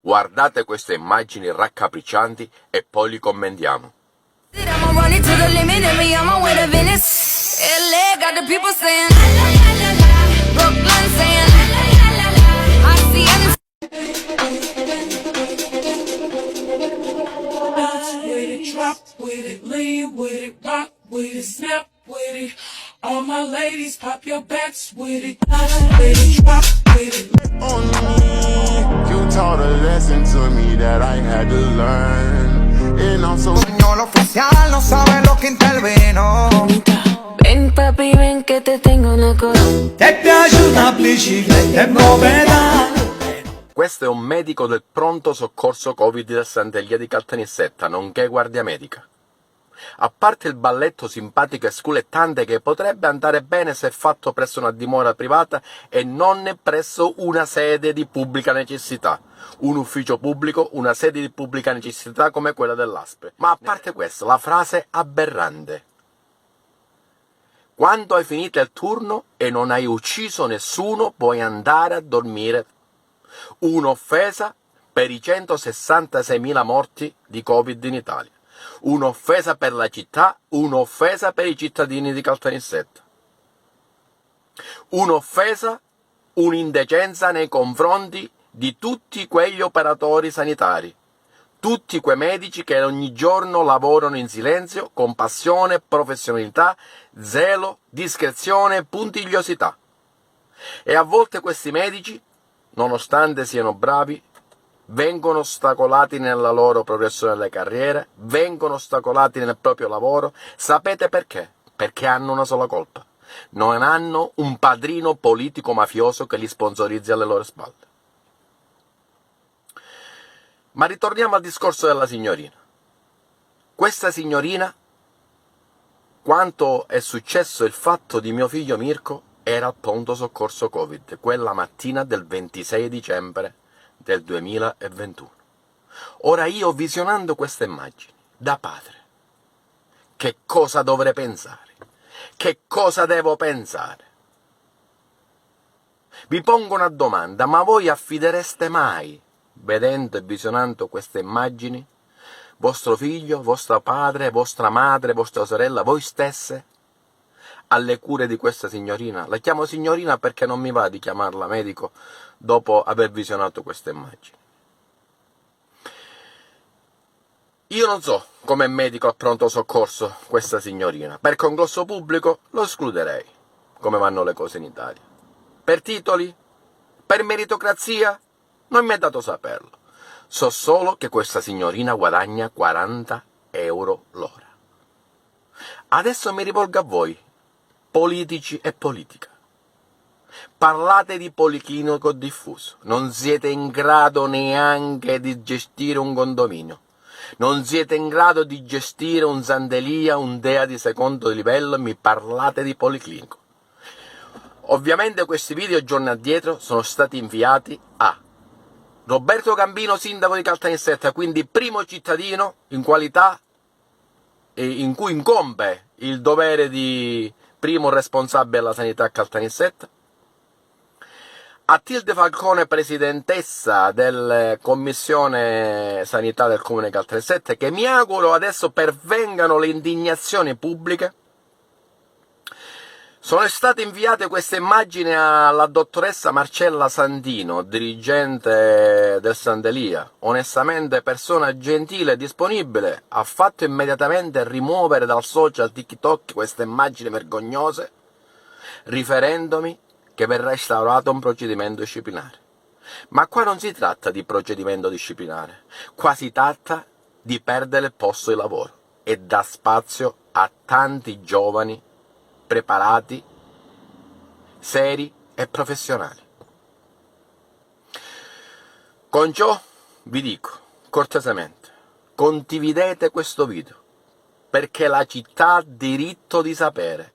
Guardate queste immagini raccapriccianti e poi li commentiamo. All my ladies, pop your backs with it. With it, drop with it. On me, you taught a lesson to me that I had to learn. And I'm so Lo oficial no sabe lo que intervino. Ven papi, ven que te tengo una cosa. Ti piace una bicicletta in proprietà? Questo è un medico del pronto soccorso Covid del Sant'Elia di Caltanissetta, nonché guardia medica. A parte il balletto simpatico e sculettante che potrebbe andare bene se fatto presso una dimora privata e non presso una sede di pubblica necessità, un ufficio pubblico, una sede di pubblica necessità come quella dell'ASP. Ma a parte questo, la frase aberrante. Quando hai finito il turno e non hai ucciso nessuno, puoi andare a dormire. Un'offesa per i 166.000 morti di Covid in Italia. Un'offesa per la città, un'offesa per i cittadini di Caltanissetta. Un'offesa, un'indecenza nei confronti di tutti quegli operatori sanitari, tutti quei medici che ogni giorno lavorano in silenzio, con passione, professionalità, zelo, discrezione, puntigliosità. E a volte questi medici, nonostante siano bravi, vengono ostacolati nella loro progressione delle carriere, vengono ostacolati nel proprio lavoro. Sapete perché? Perché hanno una sola colpa. Non hanno un padrino politico mafioso che li sponsorizzi alle loro spalle. Ma ritorniamo al discorso della signorina. Questa signorina, quanto è successo il fatto di mio figlio Mirko, era al pronto soccorso Covid, quella mattina del 26 dicembre del 2021. Ora io, visionando queste immagini, da padre, che cosa dovrei pensare? Che cosa devo pensare? Vi pongo una domanda, ma voi affidereste mai, vedendo e visionando queste immagini, vostro figlio, vostro padre, vostra madre, vostra sorella, voi stesse, alle cure di questa signorina? La chiamo signorina perché non mi va di chiamarla medico dopo aver visionato queste immagini. Io non so come medico al pronto soccorso questa signorina. Per congresso pubblico lo escluderei, come vanno le cose in Italia. Per titoli? Per meritocrazia? Non mi è dato saperlo. So solo che questa signorina guadagna 40 euro l'ora. Adesso mi rivolgo a voi, politici e politica. Parlate di policlinico diffuso, non siete in grado neanche di gestire un condominio, non siete in grado di gestire un Sant'Elia, un DEA di secondo livello, mi parlate di policlinico. Ovviamente questi video giorni addietro sono stati inviati a Roberto Gambino, sindaco di Caltanissetta, quindi primo cittadino in qualità in cui incombe il dovere di primo responsabile della sanità a Caltanissetta, a Tilde Falcone, presidentessa della Commissione Sanità del Comune di Caltanissetta, che mi auguro adesso pervengano le indignazioni pubbliche. Sono state inviate queste immagini alla dottoressa Marcella Sandino, dirigente del Sant'Elia. Onestamente persona gentile e disponibile, ha fatto immediatamente rimuovere dal social TikTok queste immagini vergognose, riferendomi che verrà instaurato un procedimento disciplinare. Ma qua non si tratta di procedimento disciplinare, qua si tratta di perdere il posto di lavoro e dà spazio a tanti giovani preparati, seri e professionali. Con ciò vi dico, cortesemente, condividete questo video, perché la città ha diritto di sapere